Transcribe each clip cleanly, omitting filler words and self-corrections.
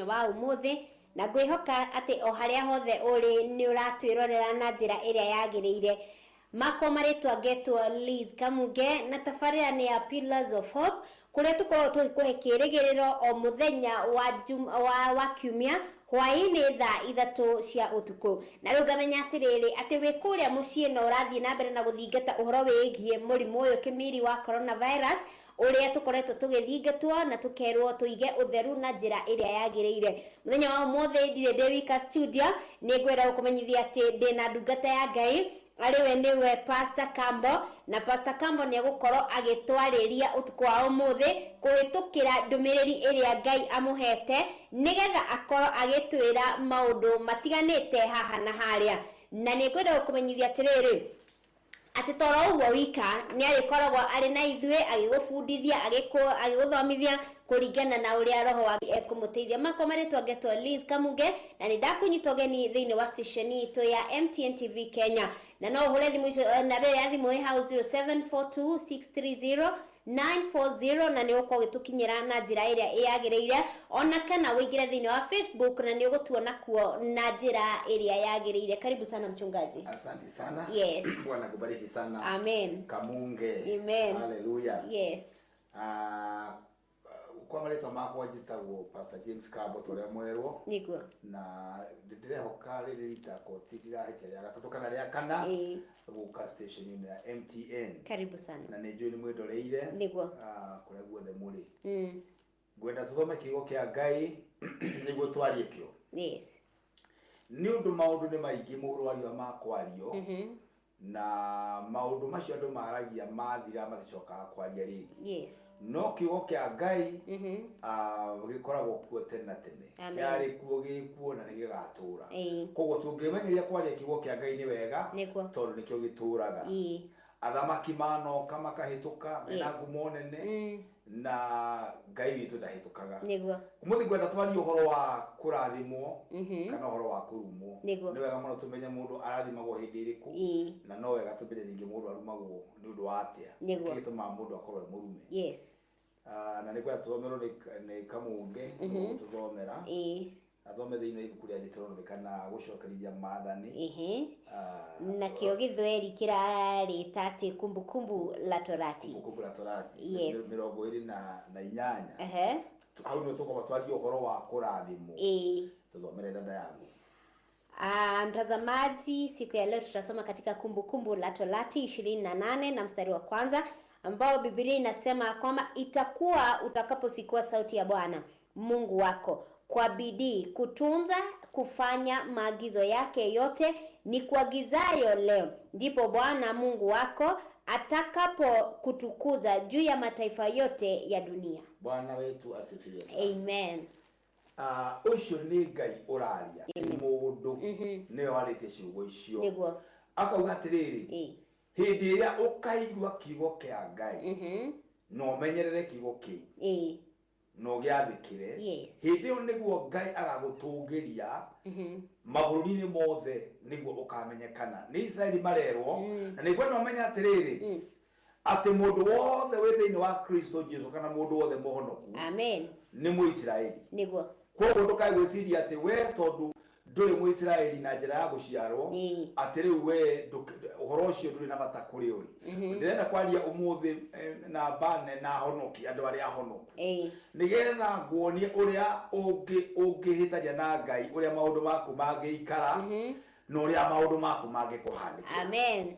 muthenya wa umuthi na ngwihoka ati o haria hothe uri ni uratwirorera na njira iria yagiriire. Mako maritwa getwa Liz Kamuge na tafarira ni ya Pillars of Hope kuria tukorwo tukikuhe kirigiriro o muthenya wa kiumia hwaini thaa 3 cia utuku. Na riu ngamenya atiriri ati wi kuria mucii no urathie na mbere na guthingata uhoro wigie murimu uyu kimiri wa coronavirus uria tukoretwo tugithingatwo na tukerwo tuige utheru na njira iria yagiriire. Muthenya wa umuthi ndire ndi wika studio ni ngwira gukumenyithia ati ndina ndungata ya Ngai ariwe niwe Pastor Kambo, na Pastor Kambo ni gukorwo agitwariria utuku wa umuthi kuhitukira ndumiriri iria Ngai amuhete nigetha akorwo agitwira maundu matiganite haha na haria. Na ni ngwira gukumenyithia atiriri ati toro uguo wika ni arikoragwo ari na ithue agigufundithia agiguthomithia kuringana na uria roho wa ekumuteithia. Mako maritwa getwa Liz Kamuge na ni ndakunyita geni thiini wa station ito ya MTN TV Kenya. Na no uhure thimu na be ya thimu ha 0742630940 na ni uko gitukinyira na njira iria yagiriire ona kana wigire thiini wa Facebook na ni ugutuona kuo na njira iria yagiriire. Karibu sana mchungaji. Asante sana. Yes. Bwana kubariki sana. Amen. Kamunge. Amen. Hallelujah. Yes. Kwa maletwa makwa njitagwo Pastor James Kambo tore mwerwo niguo na ndirehoka ririta koti dirahike ya gatatu kana ria kana guka station ya MTN. Karibu sana. Na nijue ni mwidoreire niguo kuria guothe muri gwenda tuthome kiugo kia Ngai niguo twarie kio. Yes. Ni undu maundu ni maingi murwari wa makwario na maundu macio andu maragia mathira mathicokaga kwaria ringi. Yes. No kiugo kia Ngai gikoragwo kuo tene na tene kiari kuo gikuo na nigigatura koguo tungimenyeria kwaria kiugo kia Ngai ni wega tondu nikio gituraga. Athamaki manoka makahituka mena ngumo nene na Ngai witu ndahitukaga. Niguo umuthi gwenda twari uhoro wa kurathimwo kana uhoro wa kurumwo ni wega muno tumenye mundu arathimagwo hindi iriku na no wega tumenye ningi mundu arumagwo ni undu wa atia gituma mundu akorwe murume. Yes. Na nigwa tuthomero ni Kamunge tuthomera athome thiini ibuku ria Deuteronomy gucokerithia maathani na kio githweri kirarita ati kumbukumbu la Torati. Kumbukumbu la Torati. Yes. 28 au no tuko batwario uhoro wa kurathimwo tuthomere dada yangu. Mtazamaji, siku ya leo tutasoma katika Kumbukumbu la Torati 28 na mstari wa kwanza ambao Biblia inasema kwamba itakuwa utakaposikia sauti ya Bwana Mungu wako kwa bidii kutunza kufanya maagizo yake yote ni kuagizayo leo, ndipo Bwana Mungu wako atakapo kutukuza juu ya mataifa yote ya dunia. Bwana wetu asifiwe. Amen. Ucio ni Ngai uraria mundu ne warite ciugo icio. Niguo akauga atiriri hindi iria ukaigua kiugo kia Ngai no menyerere kiugo kiu no giathikire hindi yo niguo Ngai agagutungiria mabururi-ini mothe niguo ukamenyekana ni Israeli marerwo na niguo no menya atiriri ati mundu wothe wi thiini wa Kristo Jesu kana mundu wothe muhonoku amen ni Muisraeli. Niguo koguo ndukaigwiciria ati we tondu nduri Muisraeli na njira ya guciarwo ati riu we uhoro ucio nduri na bata kuri uri ndirenda kwaria umuthi na bane na honoki andu aria honoku nigetha nguonie uria ungihitaria na Ngai uria maundu maku mangiikara na uria maundu maku mangikuhanika. Amen.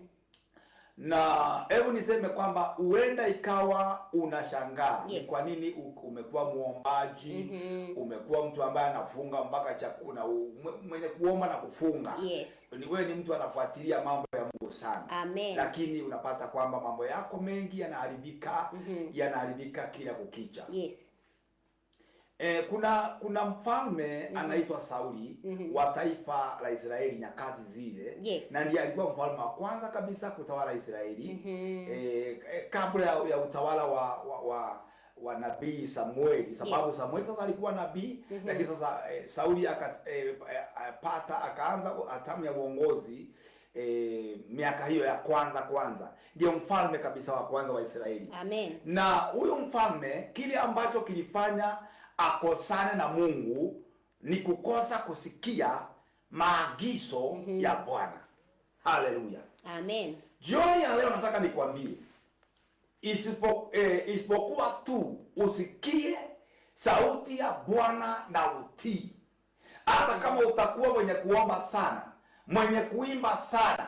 Na hebu niseme kwamba huenda ikawa unashangaa ni kwa nini umekuwa muombaji umekuwa mtu ambaye anafunga mpaka chakula mwenye kuomba na kufunga. Ni wewe ni mtu anafuatilia mambo ya Mungu sana. Amen. Lakini unapata kwamba mambo yako mengi yanaharibika kila kukicha. Yes. Kuna mfalme anaitwa Sauli wa taifa la Israeli nyakati zile. Na ndiye alikuwa mfalme wa kwanza kabisa kutawala Israeli kabla ya utawala wa nabii Samueli, sababu Samueli sasa alikuwa nabii lakini sasa Sauli akaanza hatamu ya uongozi miaka hiyo ya kwanza ndio mfalme kabisa wa kwanza wa Israeli. Amen. Na huyo mfalme kile ambacho kilifanya akosane na Mungu ni kukosa kusikia maagizo ya Bwana. Haleluya. Amen. Jioni ya leo nataka nikwambie, isipokuwa tu usikie sauti ya Bwana na utii. Hata kama utakuwa mwenye kuomba sana, mwenye kuimba sana,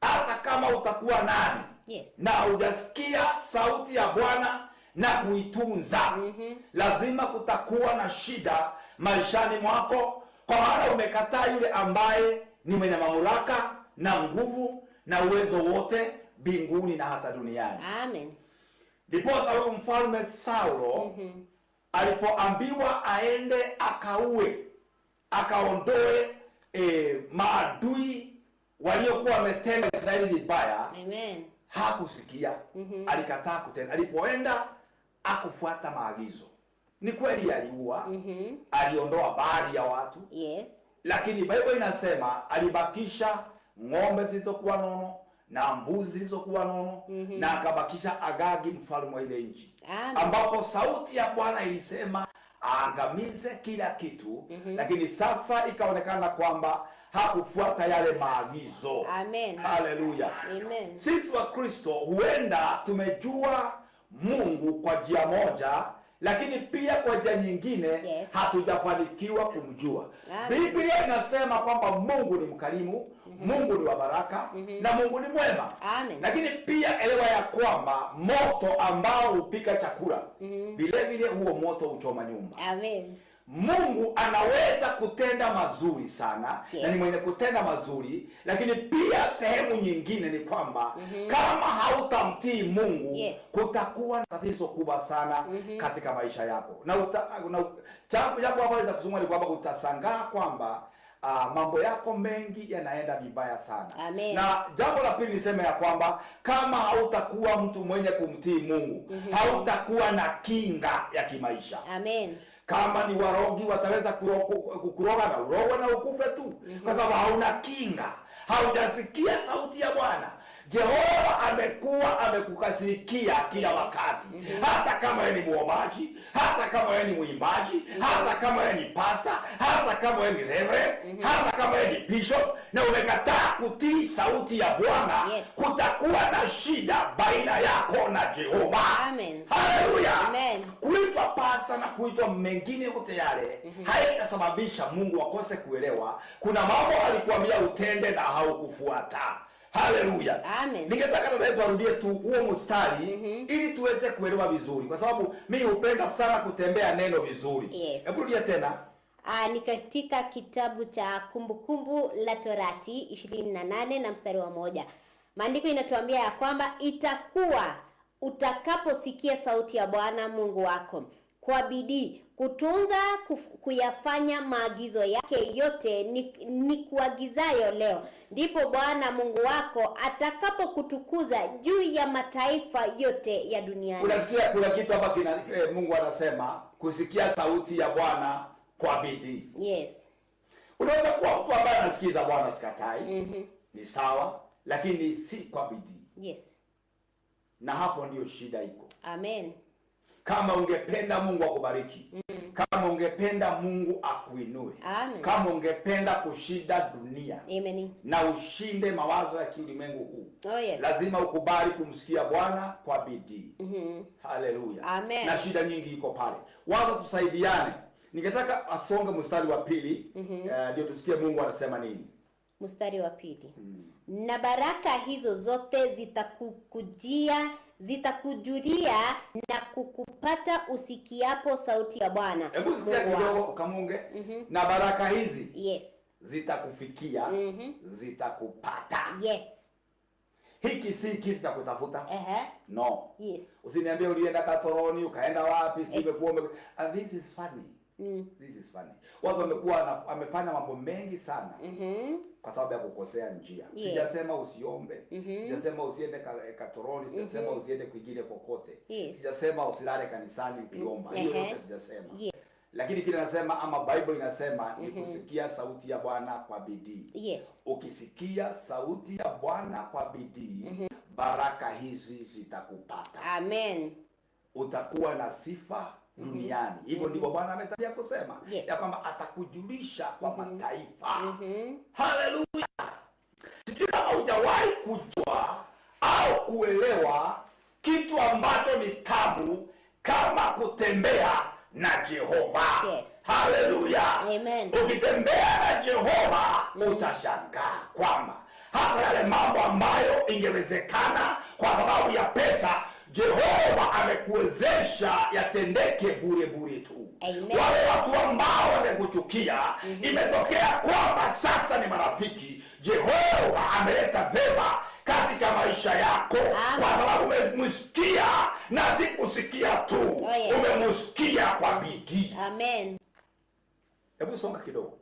hata kama utakuwa nani, na hujasikia sauti ya Bwana na kuitunza, lazima kutakuwa na shida maishani mwako, kwa maana umekataa yule ambaye ni mwenye mamlaka na nguvu na uwezo wote mbinguni na hata duniani. Amen. Ndiposa huyu mfalme Saulo alipoambiwa aende akaondoe maadui waliokuwa wametenda Israeli vibaya, Amen, hakusikia. Alikataa kutenda. Alipoenda akufuata maagizo. Ni kweli aliua, aliondoa baadhi ya watu, yes, lakini Biblia inasema alibakisha ng'ombe zilizokuwa nono na mbuzi zilizokuwa nono, na akabakisha Agagi mfalme wa ile nchi, ambapo sauti ya Bwana ilisema aangamize kila kitu. Lakini sasa ikaonekana kwamba hakufuata yale maagizo. Amen. Haleluya. Amen. Sisi wa Kristo huenda tumejua Mungu kwa njia moja, lakini pia kwa njia nyingine, yes, hatujafanikiwa kumjua. Amen. Biblia inasema kwamba Mungu ni mkarimu, Mungu ni wa baraka, na Mungu ni mwema. Amen. Lakini pia elewa ya kwamba moto ambao hupika chakula, vile vile huo moto huchoma nyumba. Amen. Mungu anaweza kutenda mazuri sana, yes, na ni mwenye kutenda mazuri, lakini pia sehemu nyingine ni kwamba kama hautamtii Mungu, yes, kutakuwa na tatizo kubwa sana katika maisha yako. Na jambo ambalo litakusumua ni kwamba utasangaa kwamba mambo yako mengi yanaenda vibaya sana. Amen. Na jambo la pili niseme ya kwamba kama hautakuwa mtu mwenye kumtii Mungu, hautakuwa na kinga ya kimaisha. Amen. Kama ni warogi wataweza kukuroga na urowe na ukufe tu, kwa sababu hauna kinga, haujasikia sauti ya Bwana. Jehova amekuwa amekukasirikia kila wakati, hata kama wewe ni muombaji, hata kama wewe ni mwimbaji, hata kama wewe ni pastor, hata kama wewe ni reverend, hata kama wewe ni bishop, na umekataa kutii sauti ya Bwana, yes, kutakuwa na shida baina yako na Jehova. Amen. Haleluya. Amen. Kuitwa pastor na kuitwa mengine yote yale haitasababisha Mungu akose kuelewa. Kuna mambo alikuambia utende na haukufuata. Haleluya. Amen. Ningetaka dada yetu arudie tu huo mstari ili tuweze kuelewa vizuri, kwa sababu mimi hupenda sana kutembea neno vizuri. Yes. Hebu rudia tena. Ni katika kitabu cha Kumbukumbu la Torati 28 na mstari wa 1. Maandiko inatuambia ya kwamba itakuwa utakaposikia sauti ya Bwana Mungu wako kwa bidii kutunza kuyafanya maagizo yake yote ni kuagizayo leo, ndipo Bwana Mungu wako atakapokutukuza juu ya mataifa yote ya duniani. Unasikia kuna kitu hapa Mungu anasema kusikia sauti ya Bwana kwa bidii. Yes. Unaweza kuwa mtu ambaye anasikiza Bwana, sikatai. Ni sawa, lakini si kwa bidii. Yes. Na hapo ndio shida iko. Amen. Kama ungependa Mungu akubariki, kama ungependa Mungu akuinue, amen, kama ungependa kushinda dunia, amen, na ushinde mawazo ya kiulimwengu huu, oh yes, lazima ukubali kumsikia Bwana kwa bidii. Haleluya. Amen. Na shida nyingi iko pale. Waza tusaidiane. Ningetaka asonge mstari wa pili, ndio tusikie Mungu anasema nini. Mstari wa pili. Na baraka hizo zote zitakujulia na kukupata usikiapo sauti ya Bwana. Hebu sikia kidogo ukamunge. Na baraka hizi, yes, zitakufikia, zitakupata. Yes. Hiki si kitu cha kutafuta. No. Yes. Usiniambie ulienda Katoroni, ukaenda wapi, sivyokuwa this is funny. This is funny. Watu wamekuwa wamefanya mambo mengi sana kwa sababu ya kukosea njia. Yes. Sijasema usiombe, sijasema usiende Katoroni, sijasema usiende kwingine kokote. Yes. Sijasema usilale kanisani ukiomba. Hiyo yote sijasema. Yes. Lakini kile nasema ama Bible inasema ni kusikia sauti ya Bwana kwa bidii. Yes. Ukisikia sauti ya Bwana kwa bidii, baraka hizi zitakupata. Amen. Utakuwa na sifa duniani. Hivyo ndivyo Bwana ametabia kusema ya kwamba atakujulisha kwa mataifa. Haleluya. Sijui kama hujawahi kujua au kuelewa kitu ambacho ni tabu kama kutembea na Jehova. Haleluya. Amen. Ukitembea na Jehova utashangaa kwamba hata yale mambo ambayo ingewezekana kwa sababu ya pesa, Jehova amekuwezesha yatendeke bure bure tu. Amen. Wale watu ambao wamekuchukia, imetokea kwamba sasa ni marafiki. Jehova ameleta vema katika maisha yako. Amen. Kwa sababu umemsikia na si kusikia tu. Umemsikia kwa bidii. Amen. Hebu songa kidogo.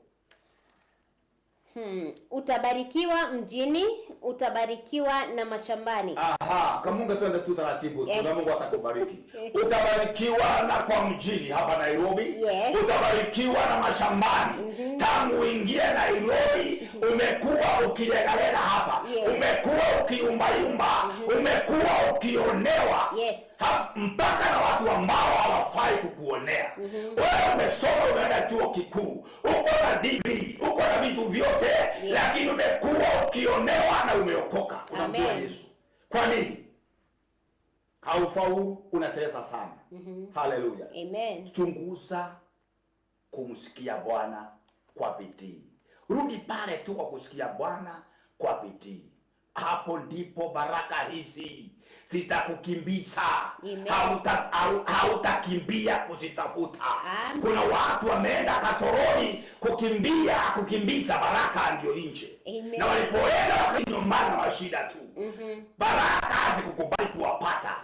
Utabarikiwa mjini, utabarikiwa na mashambani. Aha, Kamunga twende tu taratibu. Tuna Mungu atakubariki. Utabarikiwa na kwa mjini hapa Nairobi. Utabarikiwa na mashambani. Tangu ingie Nairobi, umekuwa ukilegalega hapa. Umekuwa ukiyumbayumba. Umekuwa ukionewa. Mpaka na watu ambao hawafai kukuonea. Wewe umesoma, umeenda chuo kikuu, uko na degree, uko na vitu vyote, lakini umekuwa ukionewa na umeokoka. Unamjua Yesu. Kwa nini? Haufaulu, unateleza sana. Haleluya. Amen. Chunguza kumsikia Bwana kwa bidii. Rudi pale tu kwa kusikia Bwana kwa bidii. Hapo ndipo baraka hizi zitakukimbiza. Hautakimbia kuzitafuta. Kuna watu wameenda Katoroni kukimbiza baraka ndio nje. Na walipoenda wakajinyumbana na mashida tu. Baraka hazikukubali kuwapata.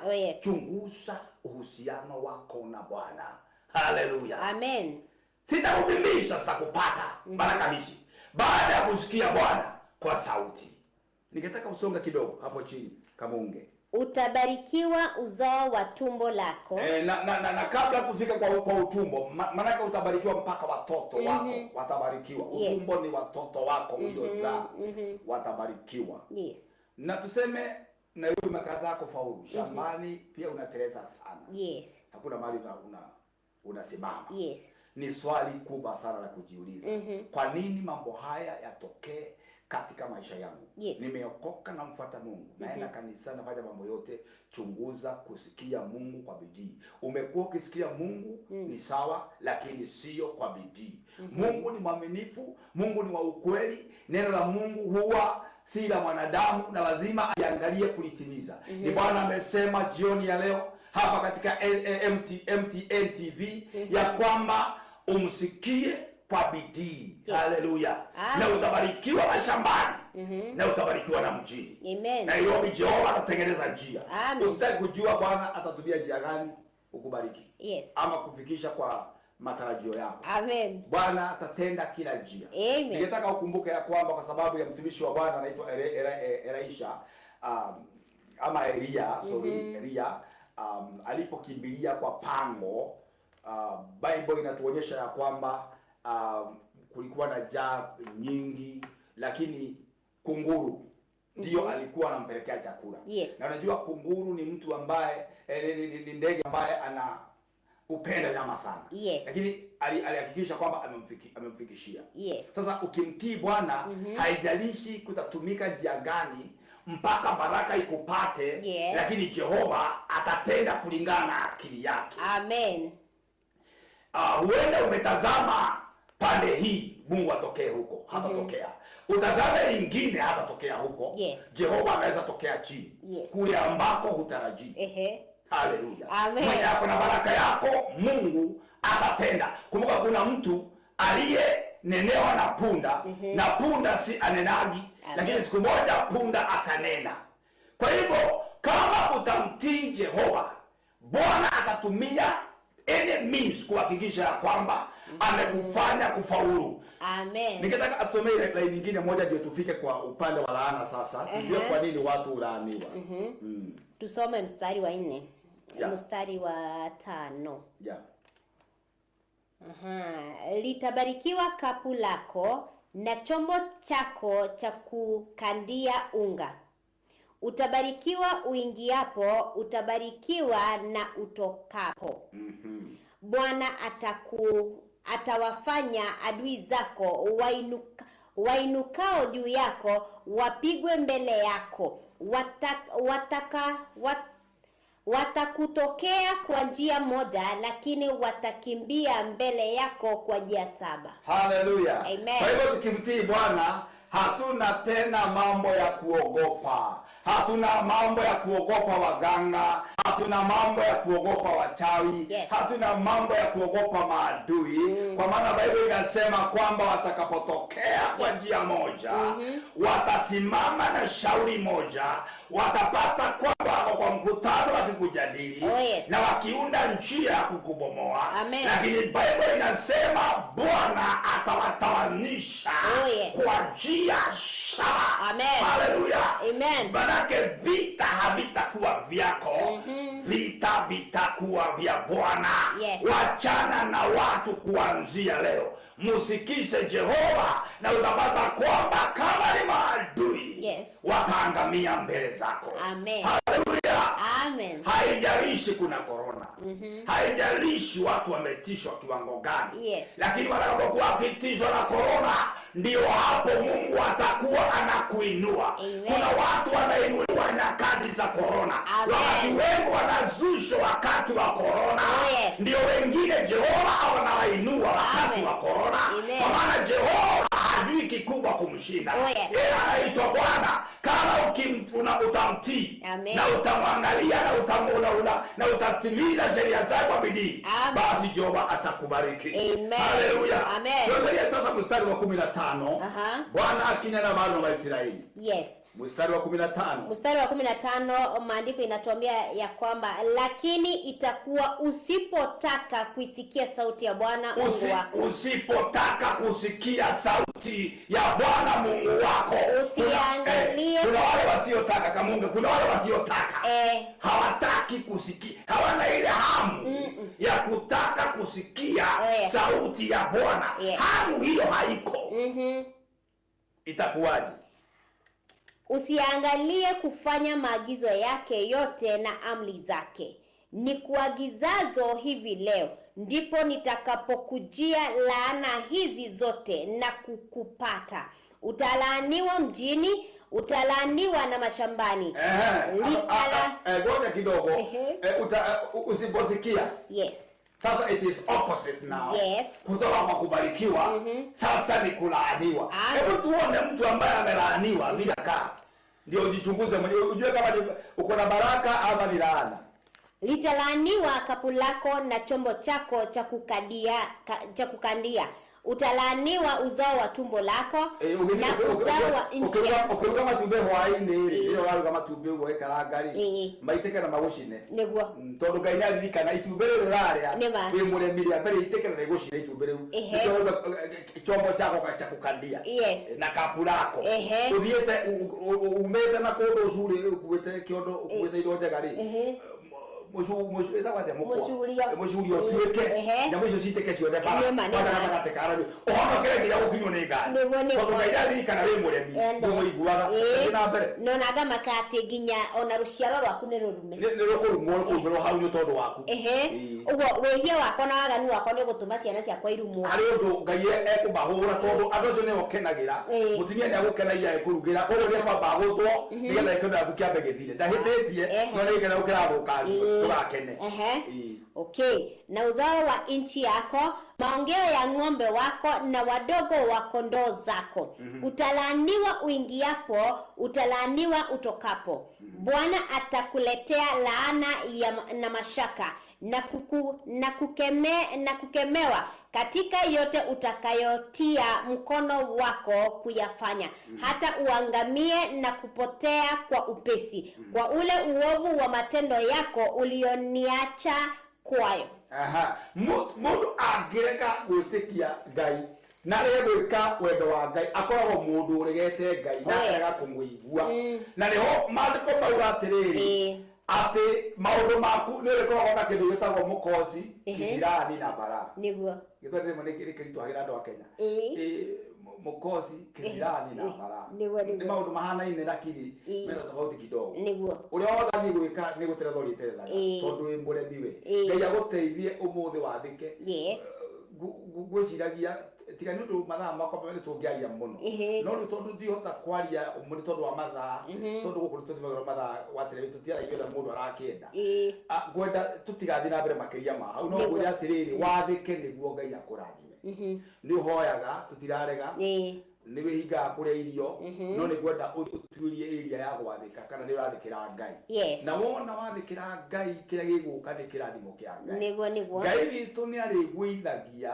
Chunguza uhusiano wako na Bwana. Haleluya. Amen. Sitakukimbiza sasa kupata baraka hizi baada ya kusikia Bwana kwa sauti. Ningetaka usonga kidogo hapo chini Kamunge. Utabarikiwa uzao wa tumbo lako. Na kabla kufika kwa utumbo, maana utabarikiwa mpaka watoto wako watabarikiwa. Utumbo ni watoto wako uliozaa watabarikiwa. Na tuseme na wewe makaza kufaulu. Shambani pia unateleza sana. Hakuna mahali unasimama. Ni swali kubwa sana la kujiuliza. Kwa nini mambo haya yatokee katika maisha yangu? Nimeokoka na mfuata Mungu. Naenda kanisani, nafanya mambo yote. Chunguza kusikia Mungu kwa bidii. Umekuwa ukisikia Mungu ni sawa, lakini sio kwa bidii. Mungu ni mwaminifu, Mungu ni wa ukweli. Neno la Mungu huwa si la mwanadamu na lazima aiangalie kulitimiza. Ni Bwana amesema jioni ya leo hapa katika MTN TV ya kwamba umsikie kwa bidii. Haleluya. Na utabarikiwa mashambani. Na utabarikiwa na mjini. Amen. Nairobi Jehova atatengeneza njia. Usitaki kujua Bwana atatumia njia gani ukubariki. Ama kufikisha kwa matarajio yako. Amen. Bwana atatenda kila njia. Ningetaka ukumbuke ya kwamba kwa sababu ya mtumishi wa Bwana anaitwa Elisha ama Elia, alipokimbilia kwa pango, Bible inatuonyesha ya kwamba kulikuwa na njaa nyingi, lakini kunguru ndio alikuwa anampelekea chakula. Na unajua kunguru ni mtu ambaye ni ndege ambaye ana upenda nyama sana. Lakini alihakikisha kwamba amemfikishia. Sasa ukimtii Bwana, haijalishi kutatumika njia gani mpaka baraka ikupate, lakini Jehova atatenda kulingana na akili yake. Amen. Huenda umetazama pande hii, Mungu atokee huko, hatatokea. Utazame lingine, hatatokea huko. Jehova anaweza tokea chini, kule ambako hutarajii. Haleluya. Mwenye yako na baraka yako, Mungu atatenda. Kumbuka kuna mtu aliyenenewa na punda, na punda si anenagi, lakini siku moja punda atanena. Kwa hivyo kama utamtii Jehova, Bwana atatumia any means kuhakikisha kwamba amekufanya kufaulu. Amen. Ningetaka asome ile line nyingine moja ndio tufike kwa upande wa laana sasa. Tujue kwa nini watu ulaaniwa. Tusome mstari wa 4. Mstari wa 5. Litabarikiwa kapu lako na chombo chako cha kukandia unga. Utabarikiwa uingiapo, utabarikiwa na utokapo. Bwana atawafanya adui zako wainukao juu yako wapigwe mbele yako. Watakutokea kwa njia moja, lakini watakimbia mbele yako kwa njia 7. Hallelujah. Amen. Kwa hivyo tukimtii Bwana hatuna tena mambo ya kuogopa. Hatuna mambo ya kuogopa waganga, hatuna mambo ya kuogopa wachawi, yes. Hatuna mambo ya kuogopa maadui, kwa maana Biblia inasema kwamba watakapotokea kwa njia moja, watasimama na shauri moja, watapata kwamba kwa mkutano wakikujadili, yes. Na wakiunda njia ya kukubomoa. Amen. Lakini Biblia inasema Bwana atawatawanisha, yes. Kwa njia 7. Amen. Hallelujah. Amen. Manake vita havitakuwa vyako, vita vitakuwa vya Bwana. Yes. Wachana na watu kuanzia leo, musikize Jehova na utapata kwamba kama ni maadui, yes. wataangamia mbele zako. Amen. Hallelujah. Amen. Haijalishi kuna corona, haijalishi watu wametishwa kiwango gani, yes. Lakini watakapokuwa wakitishwa na corona, ndio hapo Mungu atakuwa anakuinua. Amen. Kuna watu wanainuliwa nyakati za corona. Wakati wengi wanazushwa wakati wa corona. Yes. Ndio wengine Jehova anawainua wakati wa corona. Kwa maana Jehova hajui kikubwa kumshinda. Yes. Yeye anaitwa Bwana. Kama utamtii na utamwangalia na utatimiza sheria zake kwa bidii, basi Jehova atakubariki. Haleluya. Tuangalie sasa mstari wa 15. Bwana akinena na wana wa Israeli. Yes. Mstari wa 15. Mstari wa 15 maandiko inatuambia ya kwamba lakini itakuwa usipotaka kuisikia sauti ya Bwana Mungu wako. Usipotaka kusikia sauti ya Bwana Mungu wako. Usiangalie. Kuna wale wasiotaka kama Mungu, kuna wale wasiotaka. Hawataki kusikia. Hawana ile hamu ya kutaka kusikia sauti ya Bwana. Hamu hiyo haiko. Itakuwaje? Usiangalie kufanya maagizo yake yote na amri zake ni kuagizazo hivi leo, ndipo nitakapokujia laana hizi zote na kukupata. Utalaaniwa mjini, utalaaniwa na mashambani. Ngoja kidogo. Usiposikia. Yes. Sasa it is opposite now. Yes. Kutoka kwa kubarikiwa, sasa ni kulaaniwa. Hebu tuone mtu ambaye amelaaniwa bila kaa. Ndio ujichunguze mwenyewe ujue kama uko na baraka ama ni laana. Litalaaniwa kapu lako na chombo chako cha kukandia. Utalaaniwa uzao wa tumbo lako na uzao wa nchi. Kama tumbe hwaini ile wale kama tumbe uwe karangari maiteke na magushine niguo tondu Ngai ndirikana itumbere raria we muremiri mbere iteke na gushine itumbere chombo chako cha kukandia na kapu lako uthiete umete na kundu curi ukuite kiondo ukuite indo njegari mucuria tuike na mwico citeke ciothe bagatekara ohonokere nginya gukinywo ni Ngai tondu Ngai ndirikana we muremi ndumuiguaga na mbere nona thamaka ati nginya ona ruciaro rwaku ni rurume ni rukurumwo rukumbirwo hau ni tondu waku uguo wehia wako na waganu wako ni gutuma ciana ciakwa irumwo ari undu Ngai ekubahura tondu andu acio ni okenagira mutumia ni agukenagia ekurugira uguo ni kwamba gutwo nigetha ikona gukiambe githire ndahititie no ni gena ukira gukangi turakene. Okay, na uzao wa nchi yako, maongeo ya ng'ombe wako na wadogo wa kondoo zako. Utalaaniwa uingiapo, utalaaniwa utokapo. Bwana atakuletea laana na mashaka na kukemewa katika yote utakayotia mkono wako kuyafanya, hata uangamie na kupotea kwa upesi kwa ule uovu wa matendo yako ulioniacha kwayo. Mundu angireka gwitikia Ngai na regwika wendo wa Ngai akoragwo mundu uregete Ngai na arega kumwigua na niho maandiko mauga atiriri ate maundu maku ni uri koragwo na kindu gitagwo mukosi kithirani na bara niguo githore mo ni kiri twagira andu a Kenya mukosi kithirani na bara ni maundu mahanaine lakini mena tofauti kidogo niguo uria wathani gwika ni gutira thori terera tondu wi muremi we ngai aguteithie umuthi wathike yes gwiciragia tiga ni undu mathaa makwa mbere tungiaria muno no ri tondu ndihota kwaria umuri tondu wa mathaa tondu guku tuthimagirwo mathaa watire tutiara igera mundu arakienda gwenda tutigathi na mbere makiria ma au no ngwira atiriri wathike niguo ngai akurathime ni uhoyaga tutirarega ni wihinga kuria irio no ni gwenda utuirie area ya gwathika kana ni urathikira ngai na wona wathikira ngai kiria giguka ni kirathimo kia ngai niguo ngai witu ni ari gwithagia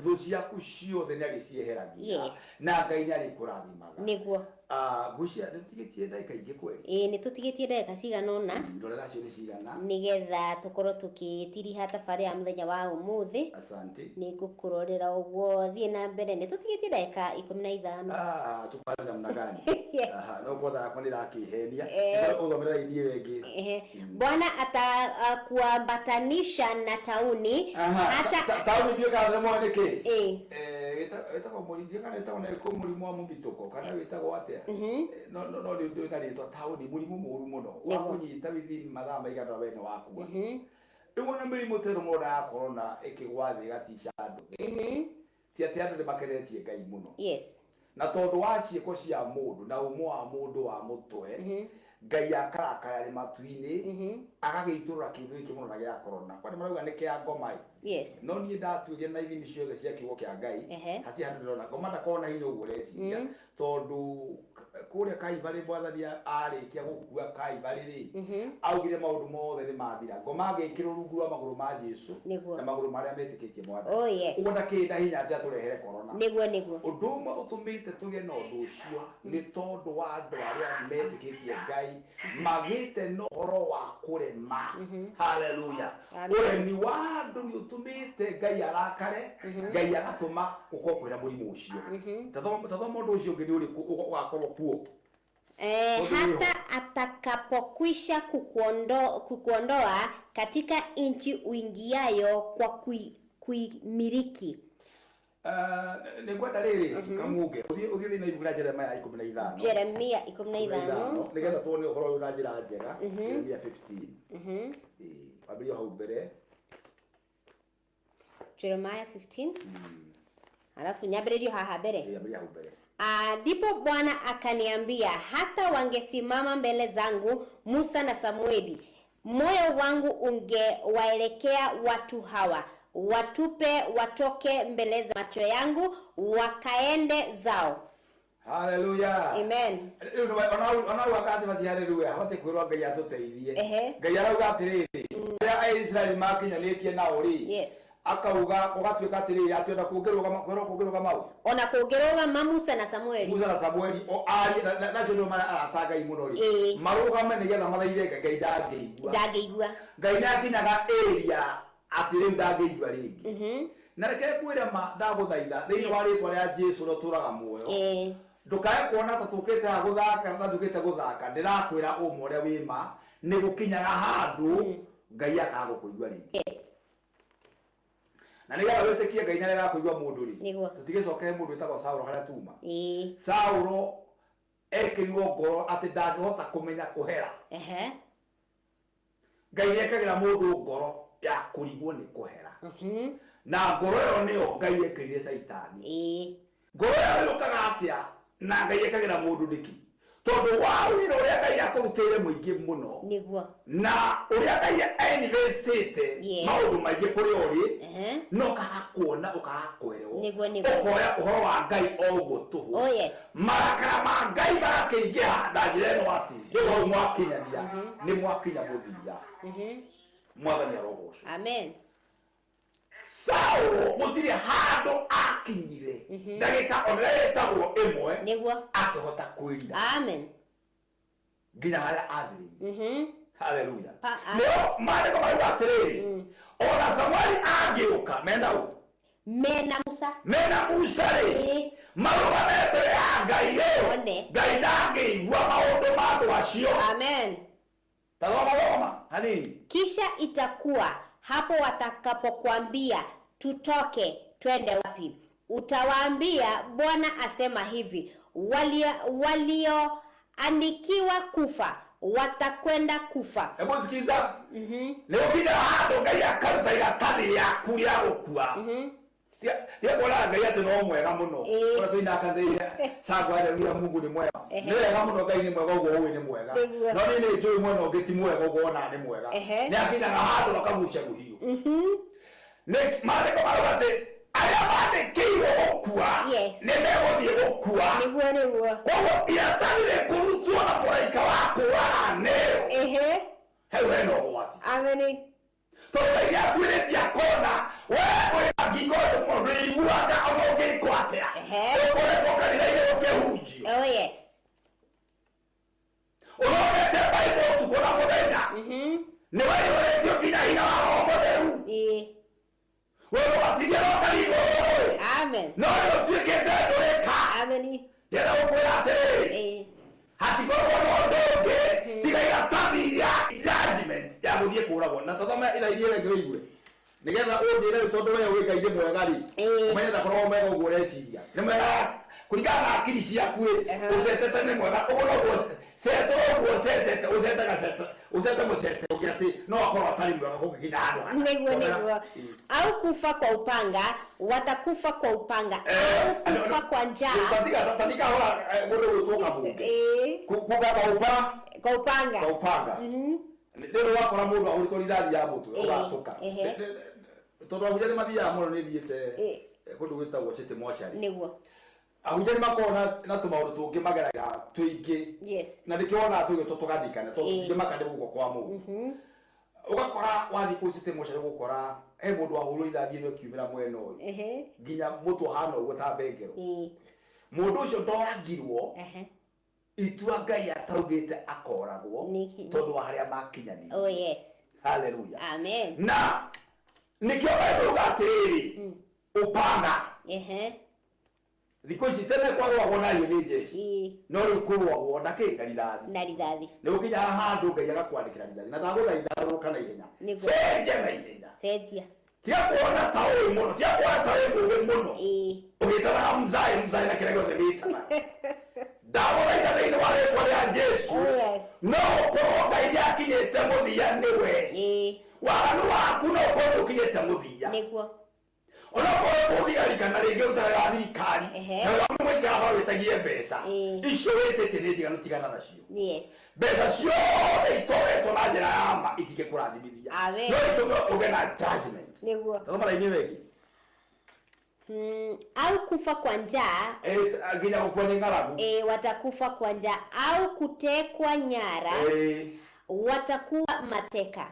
thu ciaku ciothe ni ari cieheragia na ngai ni ari kurathimaga niguo gucia nitigitie ndagika ingi kweli ni tutigitie ndagika cigana ona ndorera cio ni cigana nigetha tukorwo tukitiriha tafari ya muthenya wa umuthi asante ni ngukurorera uguo thie na mbere ni tutigitie ndagika 15 tupale namna gani no kwenda hapo ni rakihenia uthomera idie wengi Bwana atakuambatanisha na tauni hata tauni ndio kana mwaneke wetagwo murindia kana wetagwo na ko murimu wa mubituko kana wetagwo atia no ndio ndarĩtwa tauni murimu mũru mũno wa kunyita within mathaa maigana wene waku Rĩu mĩrimũ teno mũno ya corona ĩkĩgwa thĩ gatica andũ ti atĩ andũ nĩmakenetie Ngai mũno na tondũ wa ciĩko cia mũndũ na ũmwe wa mũndũ wa mũtwe Ngai akarakara rĩ matu-inĩ agagĩitũrũra kĩndũ gĩkĩ mũno na gĩa corona kwani marauga nĩ kĩa ngoma no niĩ ndatuĩria na ithimi ciothe cia kiugo kĩa Ngai hatirĩ handũ ndĩrona ngoma ndakorwo na hinya ũguo reciria tondũ kũrĩa Kaivarĩ Mwathani arĩkia gũkua Kaivarĩ augire maũndũ mothe nĩ mathira ngoma agĩkĩrwo rungu rwa magũrũ ma Jesũ na magũrũ marĩa metĩkĩtie Mwathani ũguo ndakĩrĩ na hinya atĩ atũrehere corona ũndũ ũmwe ũtũmĩte tũgĩe na ũndũ ũcio nĩ tondũ wa andũ arĩa metĩkĩtie Ngai magĩte na ũhoro wa kũrema haleluya ũremi wa andũ nĩ ũtũmĩte Ngai arakare Ngai agatũma gũkorwo kwĩna mũrimũ ũcio tathoma ũndũ ũcio ũngĩ nĩ ũrĩkũ ũgakorwo kuo hata atakapokwisha kukuondoa katika nchi uingiayo kwa kuimiliki ni ngwenda rĩrĩ kamuge uthii na ibuku rĩa Jeremia 15 Jeremia 15 nigetha tuone ũhoro ũyũ na njĩra njega Jeremia 15 wambĩrĩria hau mbere Jeremiah 15 alafu nyambĩrĩrio haha mbere hau mbere ndipo Bwana akaniambia hata wangesimama mbele zangu Musa na Samueli moyo wangu ungewaelekea watu hawa watupe watoke mbele za macho yangu wakaende zao. Hallelujah. Amen. Ona wakati wa hallelujah hawate kwirwa Ngai atuteithie. Ngai arauga atiriri ya Israeli makinyanĩtie na uri. Akauga ugatuĩka atiriri ati ona kũngĩrũga mau. Ona kũngĩrũga Musa na Samueli. Musa na Samueli o ari na cio ndio arata Ngai mũno ri. Marũgame nĩgetha mathaithe Ngai ndangĩigua. Ngai nĩakinyaga area atiriu ndangĩigua rĩngĩ. Na reke kwĩra ma ndagũthaitha thĩinĩ wa rĩtwa rĩa Jesũ rotũraga muoyo. Ndukae kuona ta tukite ha guthaka na ndukite guthaka ndirakwira umwe uria wima ni gukinyaga handu Ngai akagukuigua ringi na niga wetikie Ngai nare gakuigua mundu ri tutigicoke mundu witagwo Saulo haria tuma Saulo ekirwo ngoro ati ndangihota kumenya kuhera Ngai ekagira mundu ngoro ya kurigwo ni kuhera na ngoro yo niyo Ngai ekirire Saitani ngoro yo yukaga atia na Ngai ekagira mundu ndiki tondu wa wira uria Ngai akurutire muingi muno niguo na uria Ngai ainvestite maundu maingi kuri uri no kakuona ukakwerwo ukoya uhoro wa Ngai oguo tuhu marakara ma Ngai barakiingia na njira ino ati ndio mwakinyania ni mwakinya muthia Mwathani arogocwo amen. Saulo mutiri handu akinyire ndagika onetagwo imwe niguo akihota kwirira amen nginya haria athiri haleluya leo maandiko marauga atiriri ona Samueli angiuka mena Musa ri marugame mbere ya Ngai leo Ngai ndangĩigua maũndũ ma andũ acio amen Tazama hanini. Kisha itakuwa hapo watakapokuambia tutoke twende wapi, utawaambia Bwana asema hivi, walioandikiwa kufa watakwenda kufa. Hebu sikiza. Leo kida hado gaya karuta ya tani ya kuya okua. Tia bola gaya te no mwega muno. Ora tuina kandeira sagwa re ria Mungu ni mwega. Ne wega muno gai ni mwega ugo uwe ni mwega. No ni ni joy muno geti mwega ugo na ni mwega. Ni akija na hado na kamucha guhiyo. Ne mare ko marate aya bade kiwo okua. Ne mego die okua. Ni bwana bwa. Kwa ya tani le kurutu na poraika wako wa neo. Hewe no wati. Amen. Toka ya kweli ya kona wewe agigodo mori uanga omoge kwatea okole kokali ile okehuji. Oh yes. Ologe te Bible tukola modena. Ne wale wale tio bina ina wa modelu. Wewe wapiga lokali wewe. Amen. No no tukete doreka. Amen. Yera okola te. Hati gogo no doge tiga ya tabi ya judgment ya budie kura bona totoma ila ile ngeiwe nigetha udire tondu we wika ide mwega ri umenya ta korwo mego gureciria ni mwega kuringana na akiri ciaku usetete ni mwega ugono usete musete ukiati no akorwo atari mwega kukinya handu niguo au kufa kwa upanga watakufa kwa upanga au kufa kwa njaa tatika hola mundu gutuka bunge kuga kwa upanga ndio wakora mundu auritoridathi ya mutu ugatuka tondu ahujani mathia muno ni thiete kundu gwitagwo city mochari niguo ahujani makona na tumaundu tungi mageraga tuingi na ndikiona tuge tutugathikana tondu makande guko kwa mundu ugakora wathi ku city mochari gukora mundu ahururidathi no kiumira mwena uyu nginya mutu hano uguo ta bengero mundu ucio ndoragirwo itua Ngai ataugite akoragwo tondu wa haria makinyani. Oh yes. Hallelujah. Amen. Na nikio Bible ugatiriri upanga. Thiko ici tene kwagwa wona yo ni Jesu. No ri kurwa wona ke karidathi. Ni ukinya handu Ngai agakwandikira ridathi. Na tagutha itharuka na ihenya. Senje na ihenya. Senjia. Tia kuona tawe muno, tia kuona tawe muno. Ugitara mzai na kirego de vita. Dawa ita thini wale kwa ya Jesu. No kuroga ile akinyete muthia niwe. Waganu waku no ko ukinyete muthia. Niguo. Ona ko kuthigari kana ringi utara thirikari. Na wamu mwika aba wetagie mbeca. Icio wetete ni tiganu tigana nacio. Yes. Mbeca cio itoretwo na njira ya ma itige kurathimithia. Amen. No itume ugena judgment. Niguo. Kama la inyewe au kufa kwa njaa nginya gukwa ngaragu watakufa kwa njaa au kutekwa nyara watakuwa mateka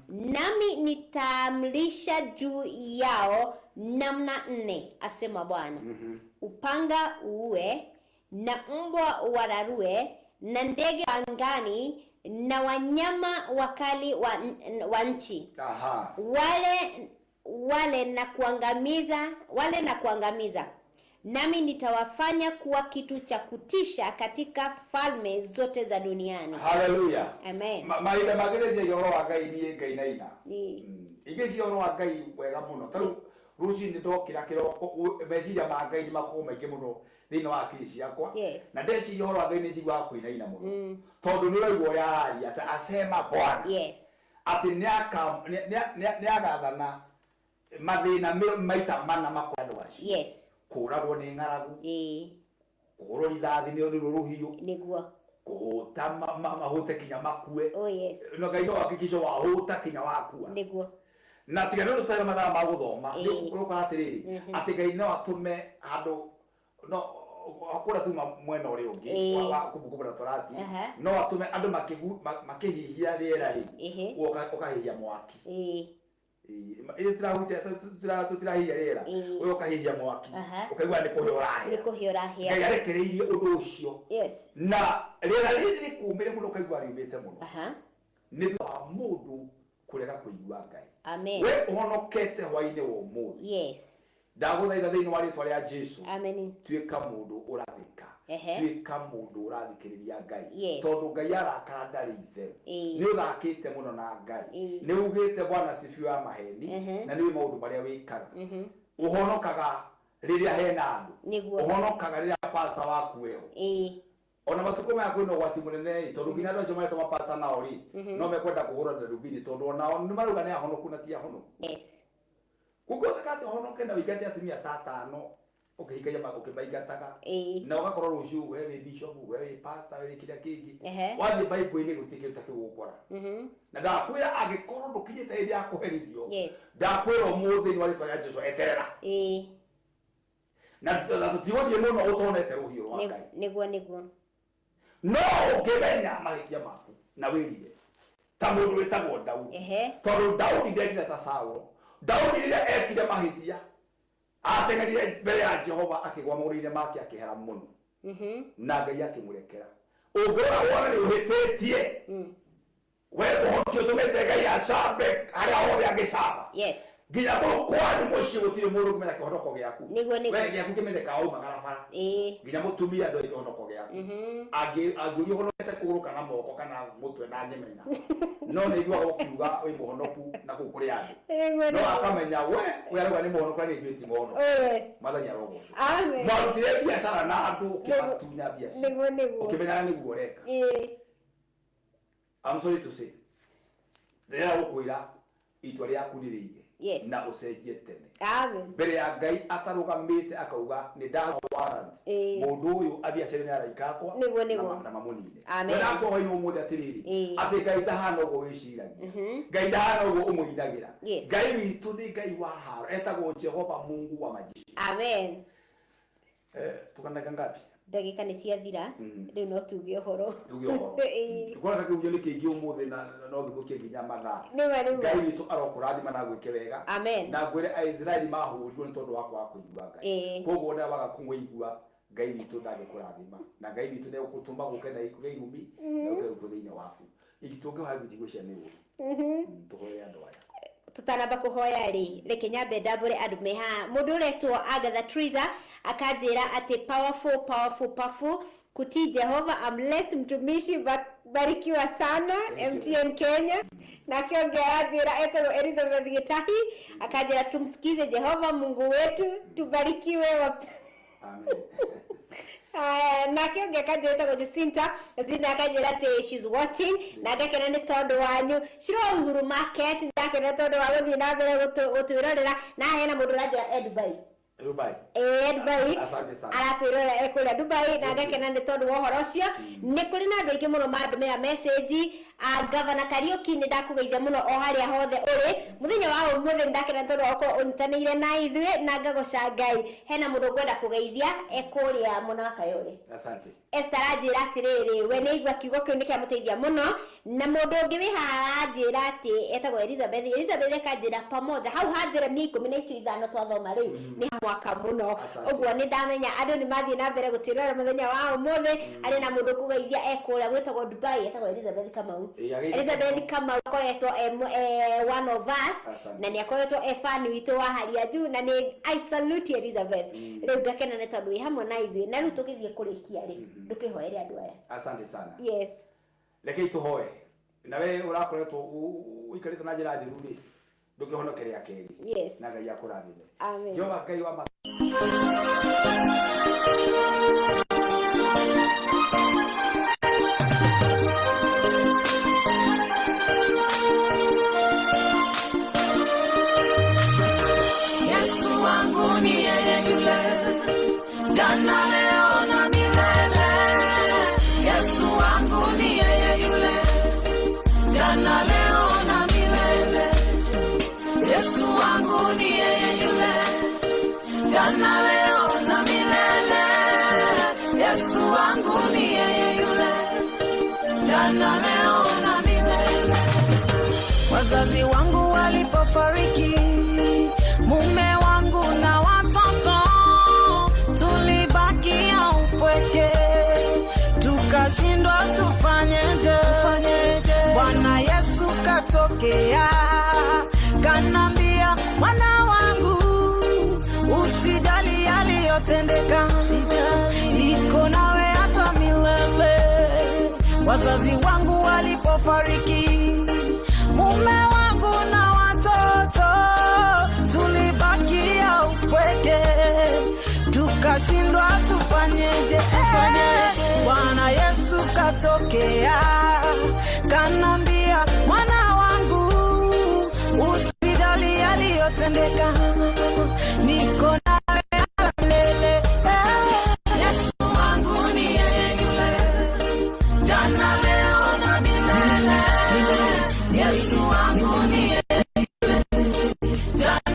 nami nitamlisha juu yao namna 4 asema Bwana upanga uue na mbwa wararue na ndege angani na wanyama wakali wa nchi wale na kuangamiza nami nitawafanya kuwa kitu cha kutisha katika falme zote za duniani. Hallelujah. Amen. Maida magereza yoro wa Ngai ni Ngai na ina igeci yoro wa Ngai wega muno taru ruci ni ndokira kiroko meciria ma Ngai ni makoma maingĩ muno thĩinĩ wa akiri ciakwa na ndeci yoro wa Ngai ni ndigwa kuina ina muno tondu ni raigwo yari ata asema Bwana ati ni agathana mathina maita mana makwano wacio kuragwo ni ngaragu kugoro rithathi ni uri ruhiu niguo kuhuta mahute kinya makue no Ngai no hakikisho wahuta kinya wakua niguo na tigano rutara mathaa ma guthoma ni kuruka atiriri ati Ngai no atume handu no akura tuma mwena uri ungi wa kubukubura torati no atume andu makihihia riera ri ukahihia mwaki tutirahia rĩera ũyũ ũkahihia mwaki ũkaigua nĩ kũhĩa ũrahĩa Ngai arekereirie ũndũ ũcio na rĩera rĩrĩ rĩkumĩre mũno ũkaigua riumĩte mũno nĩ thutha wa mũndũ kũrega kũigua Ngai we ũhonokete hwainĩ wa ũmũthĩ ndaguthaitha thiini wa ritwa ria Jesu amen tuika mundu urathika tuika mundu urathikiriria Ngai tondu Ngai arakara ndari ithe ni uthakite muno na Ngai ni ugite Bwana sifiwa maheni na ni maundu maria wikaga uhonokaga riria hena andu uhonokaga riria pastor waku weho ona matuko maya kwino gwati munene tondu nginya andu acio maretwo mapasa nao ri no mekwenda kuhura na rubini tondu onao ni maruga ni ahonoku na ti ahono kuko takati honoke na wigati atumia tatano ukihikaja mako kibaigataga na ugakorwo ruciu wewe bishop wewe pastor wewe kila kingi wathi bible ini gutike utakigukora na ndakwira agikorwo ndukinyite iri ya kuherithio ndakwira umuthi ni waritwa ya Jesu eterera na tutigothie muno utonete ruhio rwa Ngai niguo no ukimenya mahikia maku na wirire ta mundu wetagwo Daudi tondu Daudi ndekire ta Saulo Daudi rĩrĩa ekire mahitia atengerire mbere ya Jehova akigwa maũndũ-inĩ make akihera muno na Ngai akĩmũrekera ũngĩrora wona nĩ ũhĩtĩtie we ũhotio tũmĩte Ngai acambe harĩa hothe angĩcamba nginya kwani mũciĩ gũtirĩ mũndũ ũkĩmenya kĩhonoko gĩaku we gĩaku kĩmenyeka aumagara bara nginya mũtumia ndoi kĩhonoko gĩaku angĩũria ũhonokete kũgũrũ kana moko kana mũtwe na nyemenya no nĩ iguaga ũkiuga wĩ mũhonoku na kũu kũrĩ andũ no akamenya we arauga nĩ mũhonoku na nĩ ithuĩ ti mũhonoku mathenya rogoco mwarutire biacara na andũ ũkĩmatunya biacara ũkĩmenyaga nĩguo ũreka I'm sorry to say rĩrĩa ũkwĩra itua rĩaku nĩ rĩige na ucenjie tene mbere ya Ngai atarugamite akauga ni ndaga warrant mundu uyu athia cere ni araika akwa na mamunine na akwa ino umuthi atiriri ati Ngai ndahana ugo wiciragia Ngai ndahana ugo umuinagira Ngai witu ni Ngai wa haro etagwo Jehova Mungu wa majeshi amen tukanaga ngapi ndagika ni ciathira riu no tuge uhoro tukora kiujo ni kingi umuthi na no githukie nginya mathaa Ngai witu arokurathima na gwike wega na ngwire Aisraeli mahurirwo ni tondu wakwa kuigua Ngai koguo nda waga kumwigua Ngai witu ndagikurathima na Ngai witu ne gukutuma guke na ikuge irumi na uke thiini waku igitunge habi tigwicia ni uru tuhoya andu aya tutanamba kuhoya ri reke nyambe ndambure andu meha mundu uretwo Agatha Triza akajira ati powerful kuti Jehova I'm blessed mtumishi barikiwa sana MTN Kenya na kiongea jira etero Elizabeth Gitahi akajira tumsikize Jehova Mungu wetu tubarikiwe amen na kiongea kajira etero Jacinta zina akajira ati she's watching na gakena ni tondu wanyu shiro Uhuru Market ndakena tondu wa guthii na mbere gutwirorera na hena mundu rajira Dubai aratwirora ekuria Dubai na gakena ni tondu wa uhoro ucio ni kuri na andu aingi muno mandumira message Governor Kariuki ni ndakugeithia muno o haria hothe uri muthenya wa umuthi ndakena tondu wa unitaniire na ithuĩ na ngagoca Ngai hena mundu ngwenda kugeithia ekuria muna Kayole asante Esther ajira atiriri we ni igwa kiugo kiu nikiamuteithia muno na mundu ungi wi haha ajira ati etagwo Elizabeth kajira pamoja hau hajira miko mina icio ithano twathoma riu ni mwaka muno uguo ni ndamenya andu ni mathie na mbere gutirora muthenya wa umuthi ari na mundu kugeithia ekuria gwetagwo Dubai etagwo Elizabeth Kamau akoretwo one of us na ni akoretwo fan witu wa haria juu na ni I salute Elizabeth riu ngakena ni tondu wi hamwe na ithuĩ na riu tukithie kurikia ri ndukihoere andu aya asante sana yes rekei tuhoe na we urakoretwo uikarite na njira njiru ri ndukihonokeria keri na Ngai akurathime amen Jehova Ngai wa Yesu wangu ni yeye yule jana leo na milele Yesu wangu ni yeye yule jana leo na milele Yesu wangu ni yeye yule jana leo na milele Yesu wangu ni yeye yule jana leo na milele wazazi wangu walipofariki mume wangu na watoto tulibakia upweke tukashindwa tufanyeje Bwana Yesu katokea kanambia mwana wangu yaliyotendeka, niko nawe hata milele. Wazazi wangu walipofariki, mume wangu na watoto, tulibakia upweke, tukashindwa tufanyeje. Bwana Yesu katokea, kanambia mwana wangu, usijali yaliyotendeka, niko nawe milele. Yesu wangu ni yeye yule, jana leo na milele. Yesu wangu ni yeye